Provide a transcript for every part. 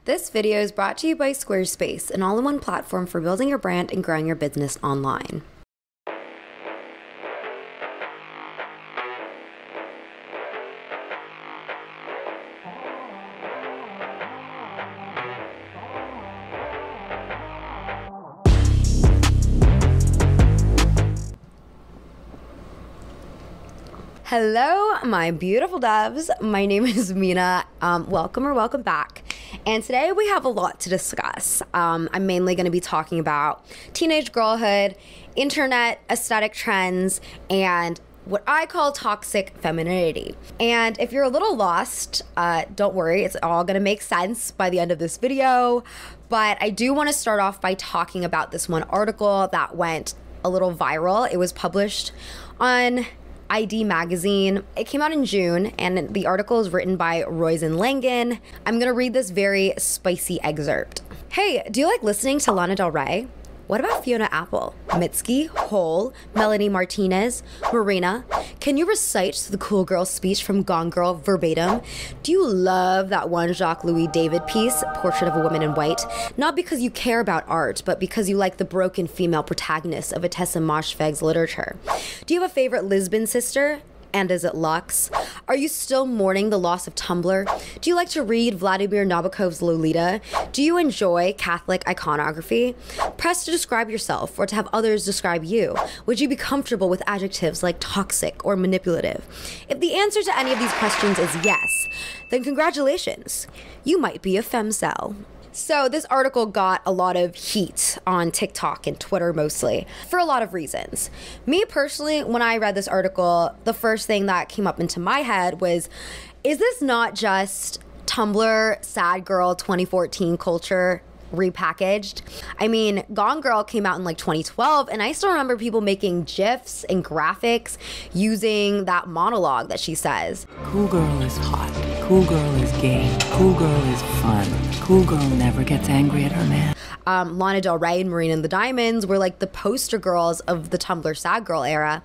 This video is brought to you by Squarespace, an all-in-one platform for building your brand and growing your business online. Hello, my beautiful doves. My name is Mina. Welcome back. And today we have a lot to discuss. I'm mainly going to be talking about teenage girlhood, internet aesthetic trends, and what I call toxic femininity. And if you're a little lost, don't worry, it's all going to make sense by the end of this video. But I do want to start off by talking about this one article that went a little viral. It was published on ID magazine. It came out in June, and the article is written by Roisin Langan. I'm gonna read this very spicy excerpt. Hey, do you like listening to Lana Del Rey? What about Fiona Apple, Mitski, Hole, Melanie Martinez, Marina? Can you recite the cool girl speech from Gone Girl verbatim? Do you love that one Jacques-Louis David piece, Portrait of a Woman in White? Not because you care about art, but because you like the broken female protagonist of Ottessa Moshfegh's literature. Do you have a favorite Lisbon sister? And is it Lux? Are you still mourning the loss of Tumblr? Do you like to read Vladimir Nabokov's Lolita? Do you enjoy Catholic iconography? Press to describe yourself or to have others describe you. Would you be comfortable with adjectives like toxic or manipulative? If the answer to any of these questions is yes, then congratulations, you might be a femcel. So this article got a lot of heat on TikTok and Twitter mostly for a lot of reasons. Me personally, when I read this article, the first thing that came up into my head was, is this not just Tumblr sad girl 2014 culture repackaged? I mean, Gone Girl came out in like 2012, and I still remember people making GIFs and graphics using that monologue that she says. Cool girl is hot. Cool girl is gay. Cool girl is fun. Cool girl never gets angry at her man. Lana Del Rey and Marina and the Diamonds were like the poster girls of the Tumblr sad girl era.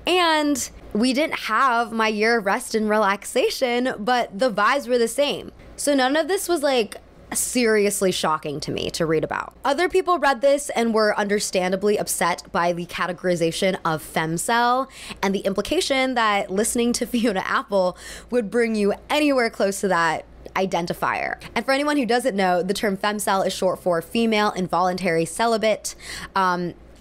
And we didn't have My Year of Rest and Relaxation, but the vibes were the same. So none of this was like seriously shocking to me to read about. Other people read this and were understandably upset by the categorization of femcel and the implication that listening to Fiona Apple would bring you anywhere close to that identifier. And for anyone who doesn't know, the term femcel is short for female involuntary celibate,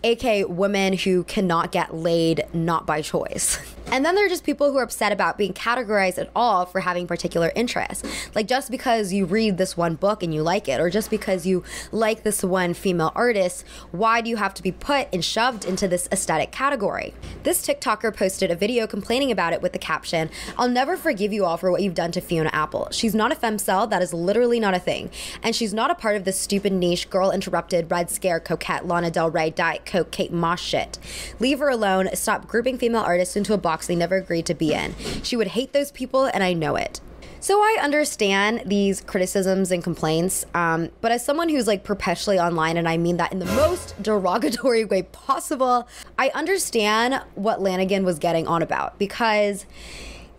aka women who cannot get laid not by choice. And then there are just people who are upset about being categorized at all for having particular interests. Like, just because you read this one book and you like it, or just because you like this one female artist, why do you have to be put and shoved into this aesthetic category? This TikToker posted a video complaining about it with the caption, "I'll never forgive you all for what you've done to Fiona Apple. She's not a femcel, that is literally not a thing. And she's not a part of this stupid niche, girl-interrupted, red scare, coquette, Lana Del Rey, Diet Coke, Kate Moss shit. Leave her alone. Stop grouping female artists into a box they never agreed to be in. She would hate those people, and I know it." So I understand these criticisms and complaints, but as someone who's like perpetually online, and I mean that in the most derogatory way possible, I understand what Lanigan was getting on about, because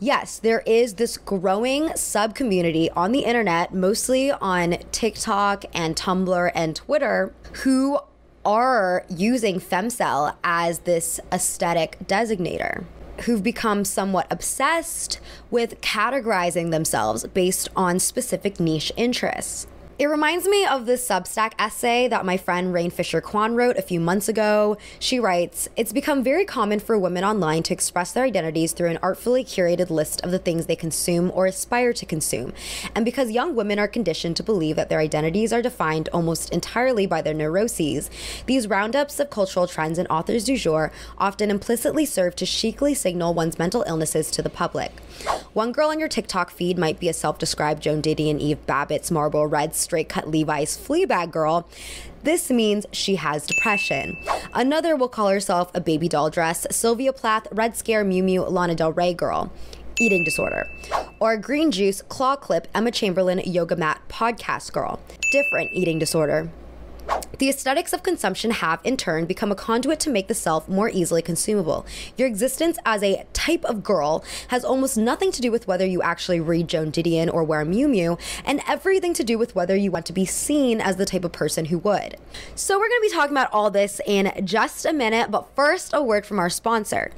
yes, there is this growing sub-community on the internet, mostly on TikTok and Tumblr and Twitter, who are using femcel as this aesthetic designator, who've become somewhat obsessed with categorizing themselves based on specific niche interests. It reminds me of this Substack essay that my friend Rain Fisher Kwan wrote a few months ago. She writes, "It's become very common for women online to express their identities through an artfully curated list of the things they consume or aspire to consume. And because young women are conditioned to believe that their identities are defined almost entirely by their neuroses, these roundups of cultural trends and authors du jour often implicitly serve to chicly signal one's mental illnesses to the public. One girl on your TikTok feed might be a self-described Joan Didion Eve Babbitt's Marlboro Red straight-cut Levi's Fleabag girl. This means she has depression. Another will call herself a baby doll dress, Sylvia Plath, Red Scare, Miu Miu, Lana Del Rey girl. Eating disorder. Or a green juice, claw clip, Emma Chamberlain, yoga mat, podcast girl. Different eating disorder. The aesthetics of consumption have, in turn, become a conduit to make the self more easily consumable. Your existence as a type of girl has almost nothing to do with whether you actually read Joan Didion or wear Miu Miu, and everything to do with whether you want to be seen as the type of person who would. So we're going to be talking about all this in just a minute, but first, a word from our sponsor.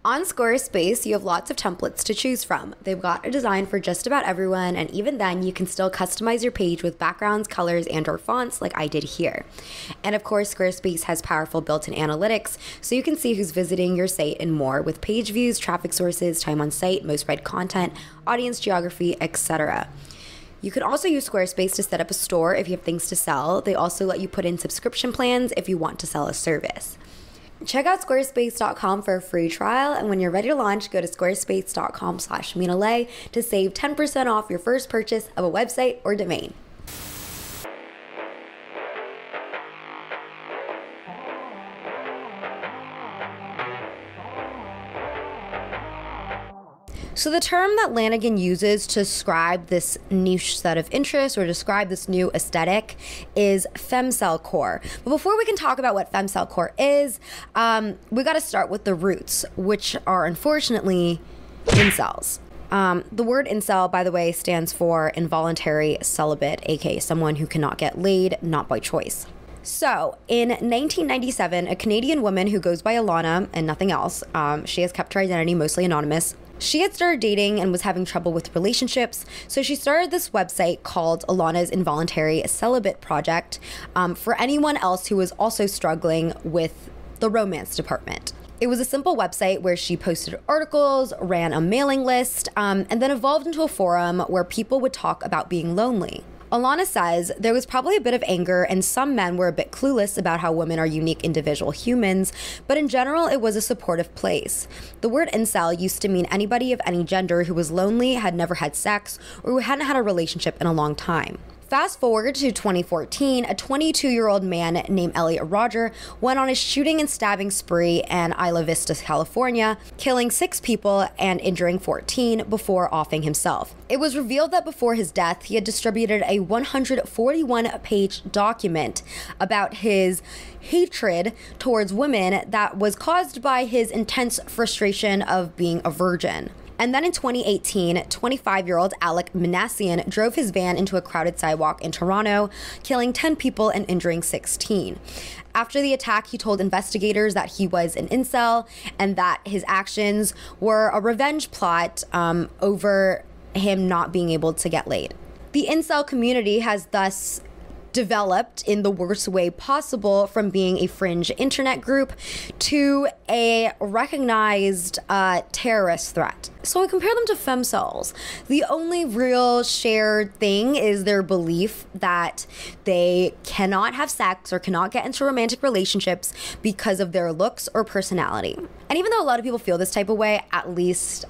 On Squarespace, you have lots of templates to choose from. They've got a design for just about everyone, and even then, you can still customize your page with backgrounds, colors, and/or fonts like I did here. And of course, Squarespace has powerful built-in analytics, so you can see who's visiting your site and more with page views, traffic sources, time on site, most read content, audience geography, etc. You can also use Squarespace to set up a store if you have things to sell. They also let you put in subscription plans if you want to sell a service. Check out squarespace.com for a free trial, and when you're ready to launch, go to squarespace.com/MinaLay to save 10% off your first purchase of a website or domain. So the term that Lanigan uses to describe this niche set of interests or describe this new aesthetic is femcelcore. But before we can talk about what femcelcore is, we got to start with the roots, which are unfortunately incels. The word incel, by the way, stands for involuntary celibate, aka someone who cannot get laid, not by choice. So, in 1997, a Canadian woman who goes by Alana and nothing else, she has kept her identity mostly anonymous. She had started dating and was having trouble with relationships, so she started this website called Alana's Involuntary Celibate Project for anyone else who was also struggling with the romance department. It was a simple website where she posted articles, ran a mailing list, and then evolved into a forum where people would talk about being lonely. Alana says there was probably a bit of anger and some men were a bit clueless about how women are unique individual humans, but in general it was a supportive place. The word incel used to mean anybody of any gender who was lonely, had never had sex, or who hadn't had a relationship in a long time. Fast forward to 2014, a 22-year-old man named Elliot Rodger went on a shooting and stabbing spree in Isla Vista, California, killing 6 people and injuring 14 before offing himself. It was revealed that before his death, he had distributed a 141-page document about his hatred towards women that was caused by his intense frustration of being a virgin. And then in 2018, 25-year-old Alec Minassian drove his van into a crowded sidewalk in Toronto, killing 10 people and injuring 16. After the attack, he told investigators that he was an incel and that his actions were a revenge plot over him not being able to get laid. The incel community has thus developed in the worst way possible, from being a fringe internet group to a recognized terrorist threat. So I compare them to femcels. The only real shared thing is their belief that they cannot have sex or cannot get into romantic relationships because of their looks or personality. And even though a lot of people feel this type of way, at least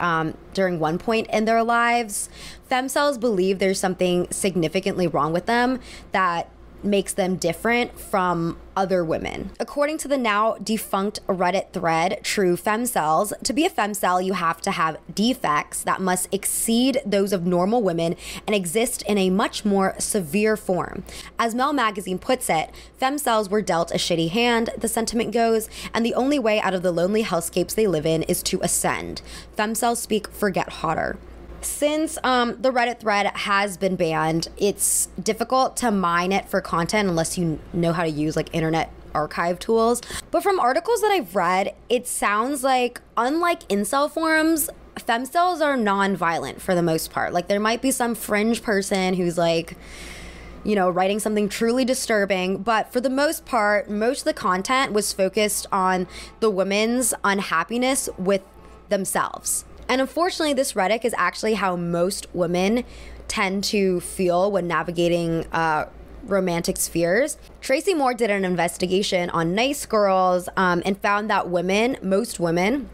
during one point in their lives, femcels believe there's something significantly wrong with them that makes them different from other women. According to the now defunct Reddit thread, True Femcels, to be a femcel, you have to have defects that must exceed those of normal women and exist in a much more severe form. As Mel Magazine puts it, femcels were dealt a shitty hand, the sentiment goes, and the only way out of the lonely hellscapes they live in is to ascend. Femcels speak for get hotter. Since the Reddit thread has been banned, it's difficult to mine it for content unless you know how to use like internet archive tools. But from articles that I've read, it sounds like, unlike incel forums, femcels are non-violent for the most part. Like, there might be some fringe person who's like, you know, writing something truly disturbing, but for the most part, most of the content was focused on the women's unhappiness with themselves. And unfortunately, this Reddit is actually how most women tend to feel when navigating romantic spheres. Tracy Moore did an investigation on nice girls and found that most women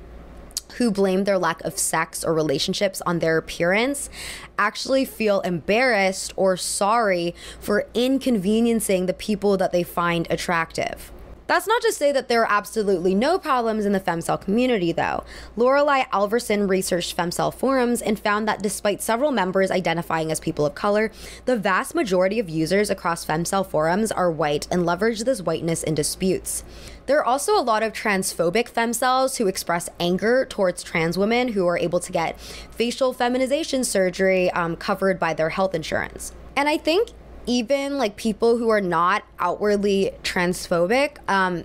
who blame their lack of sex or relationships on their appearance actually feel embarrassed or sorry for inconveniencing the people that they find attractive. That's not to say that there are absolutely no problems in the femcel community, though. Lorelei Alverson researched femcel forums and found that despite several members identifying as people of color, the vast majority of users across femcel forums are white and leverage this whiteness in disputes. There are also a lot of transphobic femcels who express anger towards trans women who are able to get facial feminization surgery covered by their health insurance. And I think even like people who are not outwardly transphobic,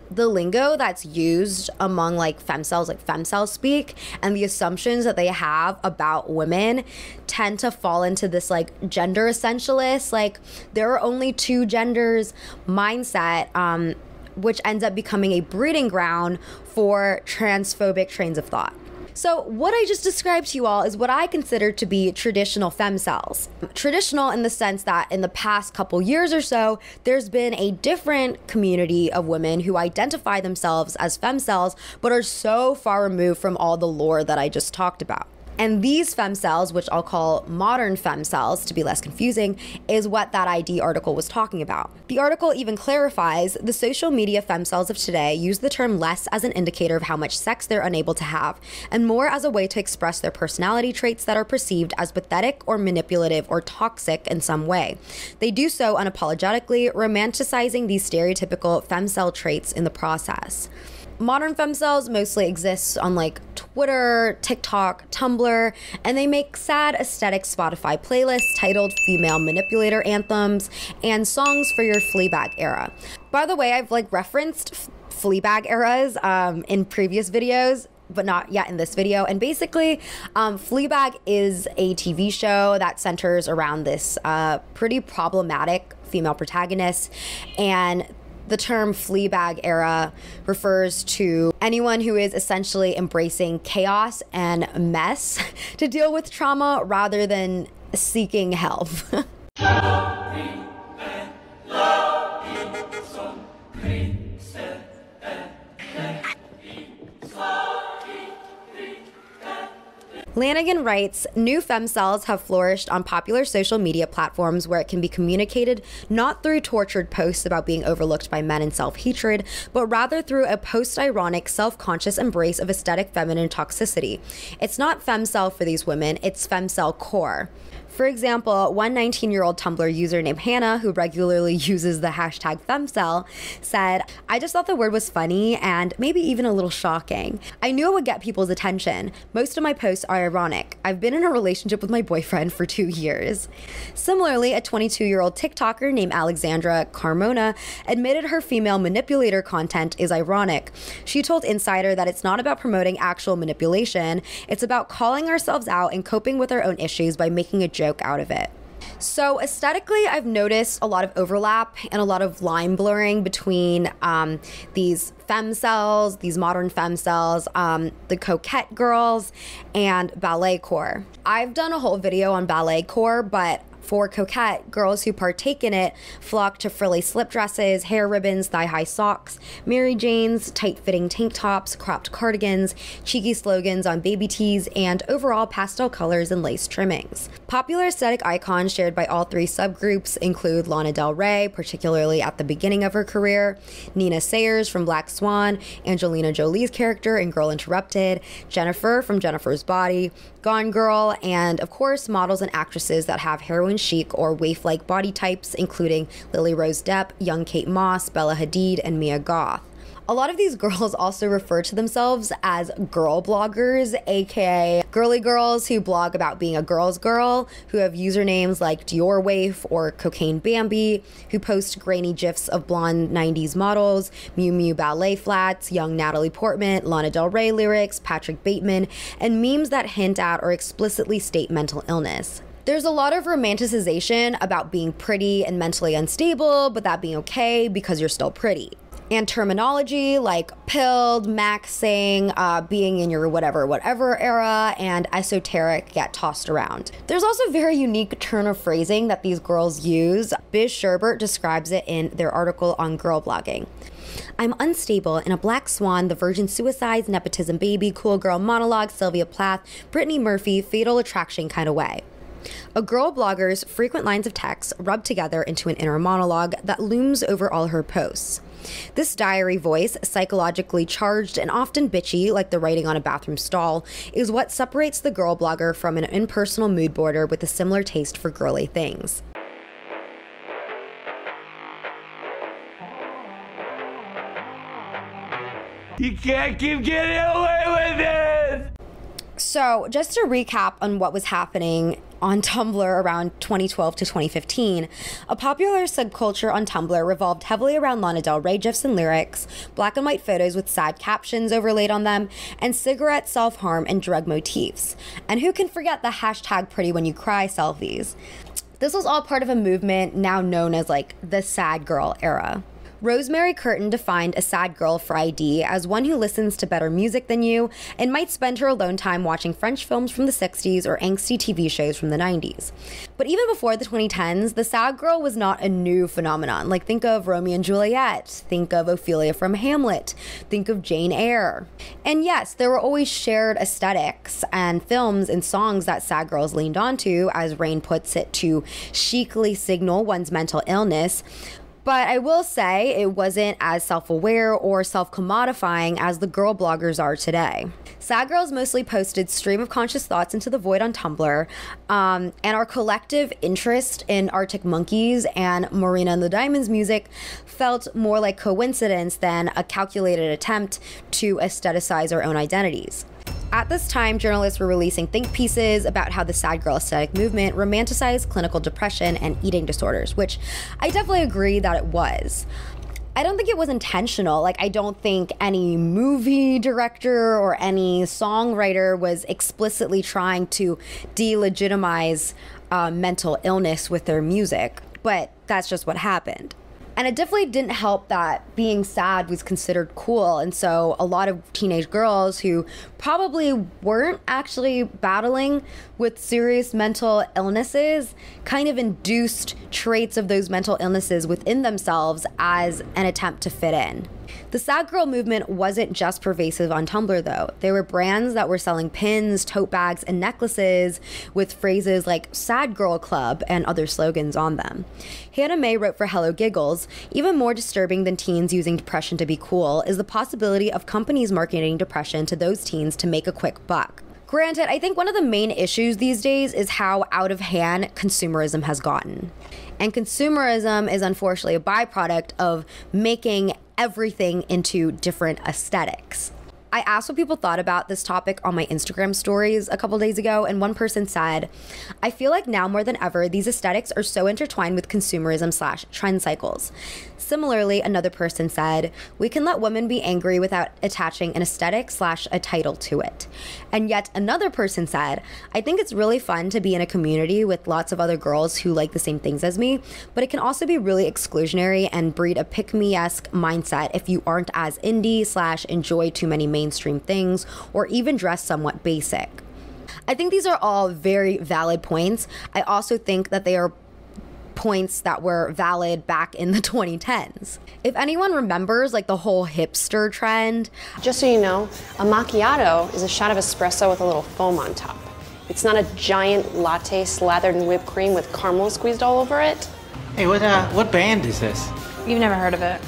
the lingo that's used among like femcel speak, and the assumptions that they have about women tend to fall into this like gender essentialist, like there are only two genders mindset, which ends up becoming a breeding ground for transphobic trains of thought. So what I just described to you all is what I consider to be traditional femcels. Traditional in the sense that in the past couple years or so, there's been a different community of women who identify themselves as femcels, but are so far removed from all the lore that I just talked about. And these femcels, which I'll call modern femcels to be less confusing, is what that ID article was talking about. The article even clarifies the social media femcels of today use the term less as an indicator of how much sex they're unable to have, and more as a way to express their personality traits that are perceived as pathetic or manipulative or toxic in some way. They do so unapologetically, romanticizing these stereotypical femcel traits in the process. Modern femcels mostly exist on like Twitter, TikTok, Tumblr, and they make sad aesthetic Spotify playlists titled Female Manipulator Anthems and Songs for Your Fleabag Era. By the way, I've like referenced Fleabag eras in previous videos, but not yet in this video. And basically, Fleabag is a TV show that centers around this pretty problematic female protagonist, and the term Fleabag era refers to anyone who is essentially embracing chaos and mess to deal with trauma rather than seeking help. Lanigan writes, new femcels have flourished on popular social media platforms where it can be communicated not through tortured posts about being overlooked by men and self-hatred, but rather through a post-ironic, self-conscious embrace of aesthetic feminine toxicity. It's not femcel for these women, it's femcelcore. For example, one 19-year-old Tumblr user named Hannah, who regularly uses the hashtag femcel, said, I just thought the word was funny and maybe even a little shocking. I knew it would get people's attention. Most of my posts are ironic. I've been in a relationship with my boyfriend for 2 years. Similarly, a 22-year-old TikToker named Alexandra Carmona admitted her female manipulator content is ironic. She told Insider that it's not about promoting actual manipulation, it's about calling ourselves out and coping with our own issues by making a joke out of it. So aesthetically, I've noticed a lot of overlap and a lot of line blurring between these femcels, these modern femcels, the coquette girls, and ballet core. I've done a whole video on ballet core, but for coquette, girls who partake in it flock to frilly slip dresses, hair ribbons, thigh-high socks, Mary Janes, tight-fitting tank tops, cropped cardigans, cheeky slogans on baby tees, and overall pastel colors and lace trimmings. Popular aesthetic icons shared by all three subgroups include Lana Del Rey, particularly at the beginning of her career, Nina Sayers from Black Swan, Angelina Jolie's character in Girl Interrupted, Jennifer from Jennifer's Body, Gone Girl, and of course models and actresses that have heroin chic or waif-like body types, including Lily Rose Depp, young Kate Moss, Bella Hadid, and Mia Goth. A lot of these girls also refer to themselves as girlbloggers, aka girly girls who blog about being a girl's girl, who have usernames like Dior Waif or Cocaine Bambi, who post grainy gifs of blonde 90s models, Miu Miu ballet flats, young Natalie Portman, Lana Del Rey lyrics, Patrick Bateman, and memes that hint at or explicitly state mental illness. There's a lot of romanticization about being pretty and mentally unstable, but that being okay because you're still pretty. And terminology like pilled, maxing, being in your whatever era, and esoteric get tossed around. There's also a very unique turn of phrasing that these girls use. Biz Sherbert describes it in their article on girl blogging. I'm unstable in a Black Swan, The Virgin Suicides, Nepotism Baby, Cool Girl Monologue, Sylvia Plath, Brittany Murphy, Fatal Attraction kind of way. A girl blogger's frequent lines of text rub together into an inner monologue that looms over all her posts. This diary voice, psychologically charged and often bitchy, like the writing on a bathroom stall, is what separates the girl blogger from an impersonal mood boarder with a similar taste for girly things. You can't keep getting away with it! So, just to recap on what was happening on Tumblr around 2012 to 2015, a popular subculture on Tumblr revolved heavily around Lana Del Rey gifs and lyrics, black and white photos with sad captions overlaid on them, and cigarette, self-harm, and drug motifs. And who can forget the hashtag pretty when you cry selfies? This was all part of a movement now known as like the sad girl era. Rosemary Curtin defined a sad girl for ID as one who listens to better music than you and might spend her alone time watching French films from the 60s or angsty TV shows from the 90s. But even before the 2010s, the sad girl was not a new phenomenon. Like, think of Romeo and Juliet, think of Ophelia from Hamlet, think of Jane Eyre. And yes, there were always shared aesthetics and films and songs that sad girls leaned onto, as Rain puts it, to chicly signal one's mental illness. But I will say it wasn't as self-aware or self-commodifying as the girl bloggers are today. Sad girls mostly posted stream of conscious thoughts into the void on Tumblr, and our collective interest in Arctic Monkeys and Marina and the Diamonds music felt more like coincidence than a calculated attempt to aestheticize our own identities. At this time, journalists were releasing think pieces about how the sad girl aesthetic movement romanticized clinical depression and eating disorders, which I definitely agree that it was. I don't think it was intentional. Like, I don't think any movie director or any songwriter was explicitly trying to delegitimize mental illness with their music, but that's just what happened. And it definitely didn't help that being sad was considered cool. And so a lot of teenage girls who probably weren't actually battling with serious mental illnesses kind of induced traits of those mental illnesses within themselves as an attempt to fit in. The sad girl movement wasn't just pervasive on Tumblr, though. There were brands that were selling pins, tote bags, and necklaces with phrases like Sad Girl Club and other slogans on them. Hannah Mae wrote for Hello Giggles, even more disturbing than teens using depression to be cool is the possibility of companies marketing depression to those teens to make a quick buck. Granted, I think one of the main issues these days is how out of hand consumerism has gotten. And consumerism is unfortunately a byproduct of making everything into different aesthetics. I asked what people thought about this topic on my Instagram stories a couple days ago, and one person said, I feel like now more than ever, these aesthetics are so intertwined with consumerism/trend cycles. Similarly, another person said, we can let women be angry without attaching an aesthetic/a title to it. And yet another person said, I think it's really fun to be in a community with lots of other girls who like the same things as me, but it can also be really exclusionary and breed a pick-me-esque mindset if you aren't as indie/enjoy too many mainstream things or even dress somewhat basic. I think these are all very valid points. I also think that they are points that were valid back in the 2010s. If anyone remembers like the whole hipster trend. Just so you know, a macchiato is a shot of espresso with a little foam on top. It's not a giant latte slathered in whipped cream with caramel squeezed all over it. Hey, what band is this? You've never heard of it.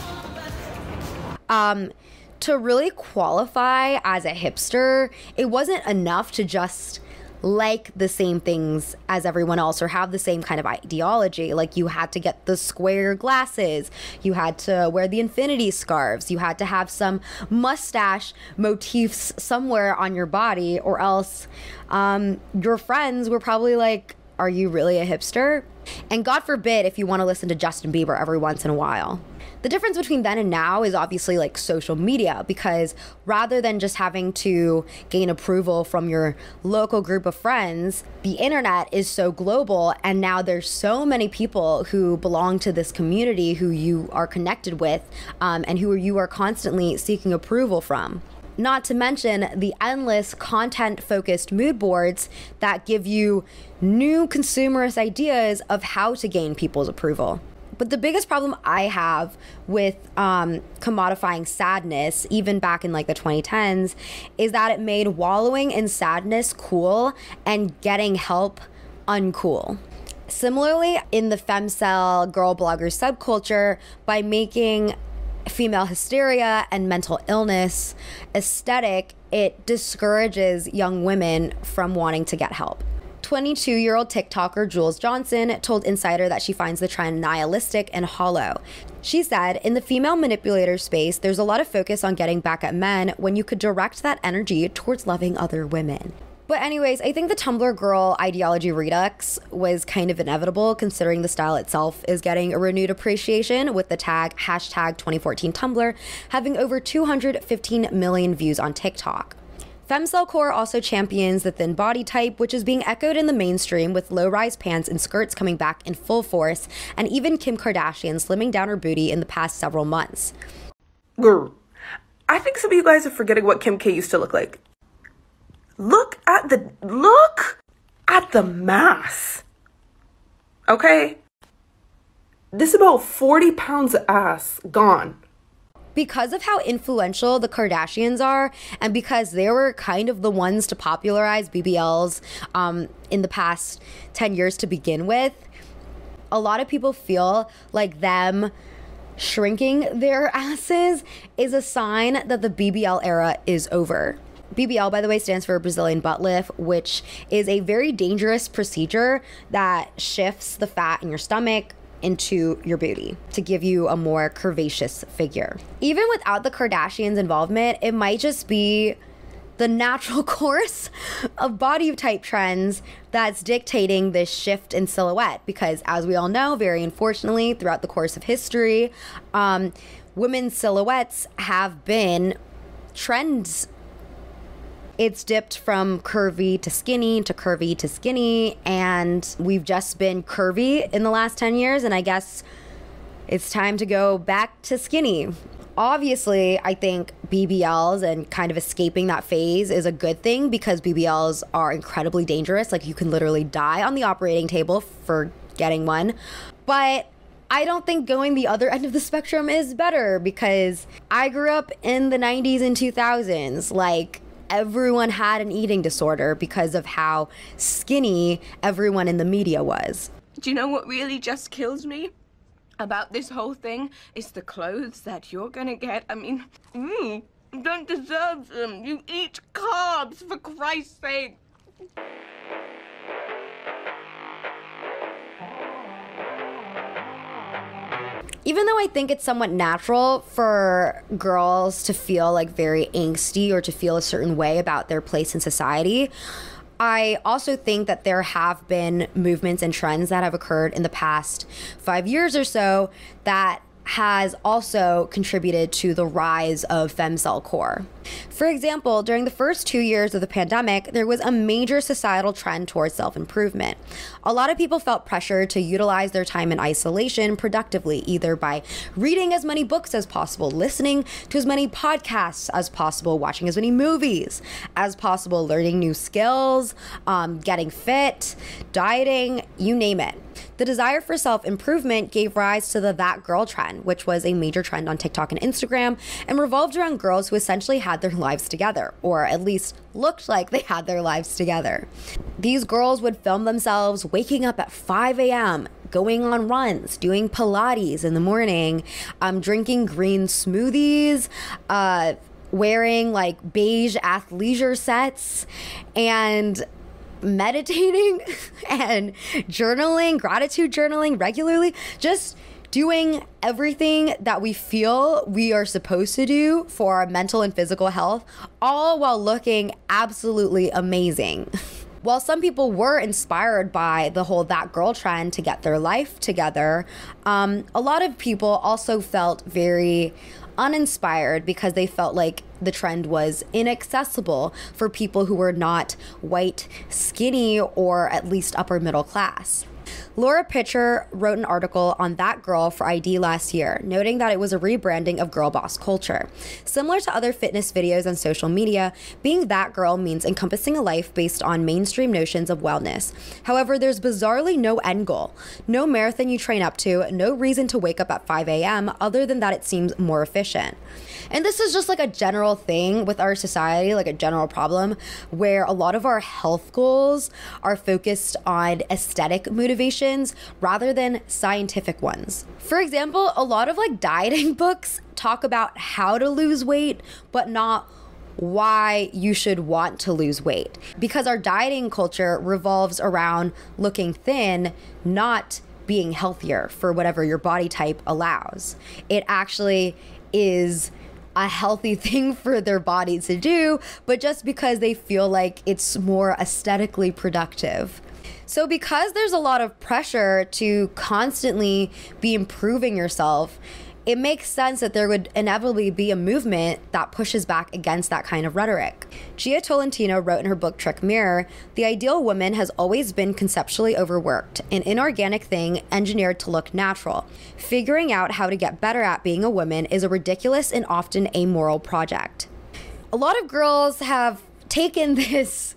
To really qualify as a hipster, it wasn't enough to just like the same things as everyone else or have the same kind of ideology. Like, you had to get the square glasses, you had to wear the infinity scarves, you had to have some mustache motifs somewhere on your body, or else your friends were probably like, are you really a hipster? And God forbid if you want to listen to Justin Bieber every once in a while. The difference between then and now is obviously like social media, because rather than just having to gain approval from your local group of friends, the internet is so global, and now there's so many people who belong to this community who you are connected with and who you are constantly seeking approval from. Not to mention the endless content-focused mood boards that give you new consumerist ideas of how to gain people's approval. But the biggest problem I have with commodifying sadness, even back in like the 2010s, is that it made wallowing in sadness cool and getting help uncool. Similarly, in the femcel girl blogger subculture, by making female hysteria and mental illness aesthetic, it discourages young women from wanting to get help. 22-year-old TikToker Jules Johnson told Insider that she finds the trend nihilistic and hollow. She said, in the female manipulator space, there's a lot of focus on getting back at men when you could direct that energy towards loving other women. But anyways, I think the Tumblr girl ideology redux was kind of inevitable considering the style itself is getting a renewed appreciation, with the tag #2014Tumblr having over 215 million views on TikTok. Femcelcore also champions the thin body type, which is being echoed in the mainstream with low-rise pants and skirts coming back in full force, and even Kim Kardashian slimming down her booty in the past several months. Girl, I think some of you guys are forgetting what Kim K used to look like. Look at the mass. Okay? This is about 40 pounds of ass gone. Because of how influential the Kardashians are, and because they were kind of the ones to popularize BBLs in the past 10 years to begin with, a lot of people feel like them shrinking their asses is a sign that the BBL era is over. BBL, by the way, stands for Brazilian butt lift, which is a very dangerous procedure that shifts the fat in your stomach into your booty to give you a more curvaceous figure. Even without the Kardashians' involvement, it might just be the natural course of body type trends that's dictating this shift in silhouette, because as we all know, very unfortunately, throughout the course of history, women's silhouettes have been trends. It's dipped from curvy to skinny to curvy to skinny, and we've just been curvy in the last 10 years, and I guess it's time to go back to skinny. Obviously, I think BBLs and kind of escaping that phase is a good thing, because BBLs are incredibly dangerous. Like, you can literally die on the operating table for getting one. But I don't think going the other end of the spectrum is better, because I grew up in the 90s and 2000s. Like, everyone had an eating disorder because of how skinny everyone in the media was. Do you know what really just kills me about this whole thing? It's the clothes that you're gonna get. I mean, you don't deserve them. You eat carbs, for Christ's sake. Even though I think it's somewhat natural for girls to feel like very angsty or to feel a certain way about their place in society, I also think that there have been movements and trends that have occurred in the past 5 years or so that has also contributed to the rise of femcelcore. For example, during the first 2 years of the pandemic, there was a major societal trend towards self-improvement. A lot of people felt pressure to utilize their time in isolation productively, either by reading as many books as possible, listening to as many podcasts as possible, watching as many movies as possible, learning new skills, getting fit, dieting, you name it. The desire for self-improvement gave rise to the That Girl trend, which was a major trend on TikTok and Instagram, and revolved around girls who essentially had their lives together, or at least looked like they had their lives together. These girls would film themselves waking up at 5 a.m., going on runs, doing Pilates in the morning, drinking green smoothies, wearing like beige athleisure sets, and meditating and journaling, gratitude journaling regularly, just doing everything that we feel we are supposed to do for our mental and physical health, all while looking absolutely amazing. While some people were inspired by the whole That Girl trend to get their life together, a lot of people also felt very uninspired because they felt like the trend was inaccessible for people who were not white, skinny, or at least upper middle class. Laura Pitcher wrote an article on That Girl for ID last year, noting that it was a rebranding of girl boss culture. Similar to other fitness videos on social media, being that girl means encompassing a life based on mainstream notions of wellness. However, there's bizarrely no end goal, no marathon you train up to, no reason to wake up at 5 a.m. other than that it seems more efficient. And this is just like a general thing with our society, like a general problem, where a lot of our health goals are focused on aesthetic motivation motivations rather than scientific ones. For example, a lot of like dieting books talk about how to lose weight, but not why you should want to lose weight. Because our dieting culture revolves around looking thin, not being healthier for whatever your body type allows. It actually is a healthy thing for their bodies to do, but just because they feel like it's more aesthetically productive. So because there's a lot of pressure to constantly be improving yourself, it makes sense that there would inevitably be a movement that pushes back against that kind of rhetoric. Gia Tolentino wrote in her book Trick Mirror, "The ideal woman has always been conceptually overworked, an inorganic thing engineered to look natural. Figuring out how to get better at being a woman is a ridiculous and often amoral project." A lot of girls have taken this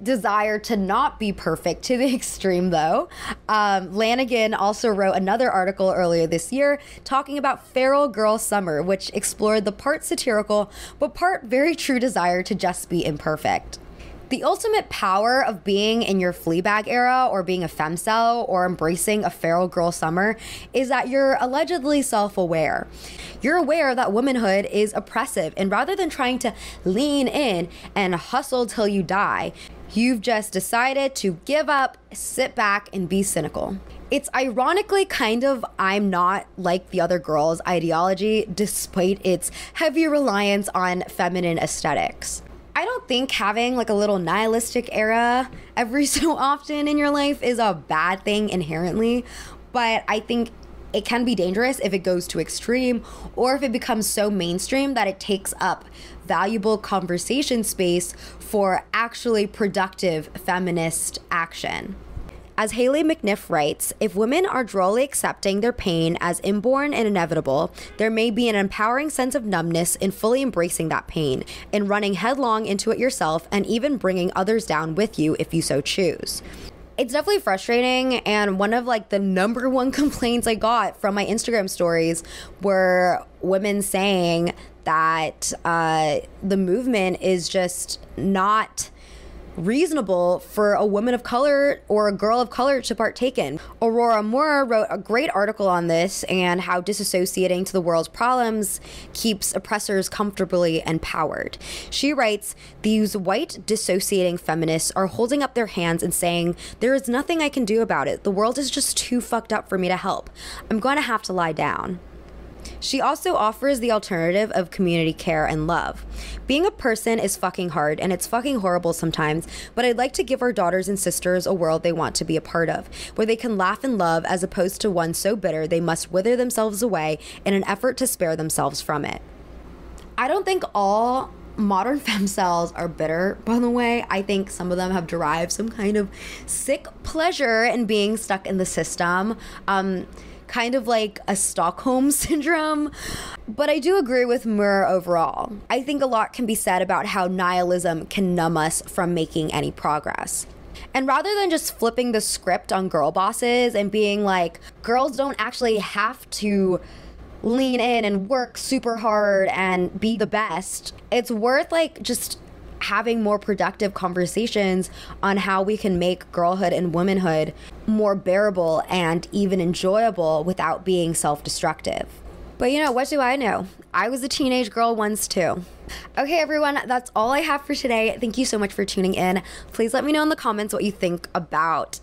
desire to not be perfect to the extreme, though. Lanigan also wrote another article earlier this year talking about Feral Girl Summer, which explored the part satirical but part very true desire to just be imperfect. The ultimate power of being in your Fleabag era or being a femcel or embracing a feral girl summer is that you're allegedly self-aware. You're aware that womanhood is oppressive, and rather than trying to lean in and hustle till you die, you've just decided to give up, sit back, and be cynical. It's ironically kind of I'm not like the other girls ideology, despite its heavy reliance on feminine aesthetics. I don't think having like a little nihilistic era every so often in your life is a bad thing inherently, but I think it can be dangerous if it goes to extreme or if it becomes so mainstream that it takes up valuable conversation space for actually productive feminist action. As Haley McNiff writes, if women are drolly accepting their pain as inborn and inevitable, there may be an empowering sense of numbness in fully embracing that pain, in running headlong into it yourself, and even bringing others down with you if you so choose. It's definitely frustrating, and one of like the number one complaints I got from my Instagram stories were women saying that the movement is just not reasonable for a woman of color or a girl of color to partake in. Aurora Moore wrote a great article on this and how disassociating to the world's problems keeps oppressors comfortably empowered. She writes, "These white dissociating feminists are holding up their hands and saying, there is nothing I can do about it. The world is just too fucked up for me to help. I'm going to have to lie down." She also offers the alternative of community care and love. Being a person is fucking hard, and it's fucking horrible sometimes, but I'd like to give our daughters and sisters a world they want to be a part of, where they can laugh and love as opposed to one so bitter they must wither themselves away in an effort to spare themselves from it. I don't think all modern femcells are bitter, by the way. I think some of them have derived some kind of sick pleasure in being stuck in the system. Kind of like a Stockholm syndrome. But I do agree with Moore overall. I think a lot can be said about how nihilism can numb us from making any progress. And rather than just flipping the script on girl bosses and being like, girls don't actually have to lean in and work super hard and be the best, it's worth like just having more productive conversations on how we can make girlhood and womanhood more bearable and even enjoyable without being self-destructive. But you know, what do I know? I was a teenage girl once too. Okay, everyone, that's all I have for today. Thank you so much for tuning in. Please let me know in the comments what you think about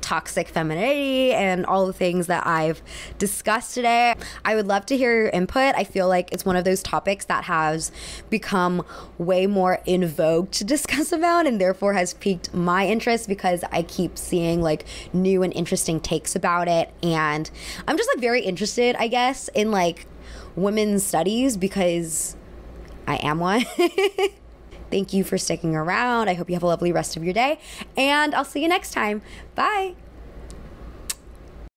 toxic femininity and all the things that I've discussed today. I would love to hear your input. I feel like it's one of those topics that has become way more in vogue to discuss about and therefore has piqued my interest because I keep seeing like new and interesting takes about it. And I'm just like very interested, I guess, in like women's studies because I am one. Thank you for sticking around. I hope you have a lovely rest of your day, and I'll see you next time. Bye.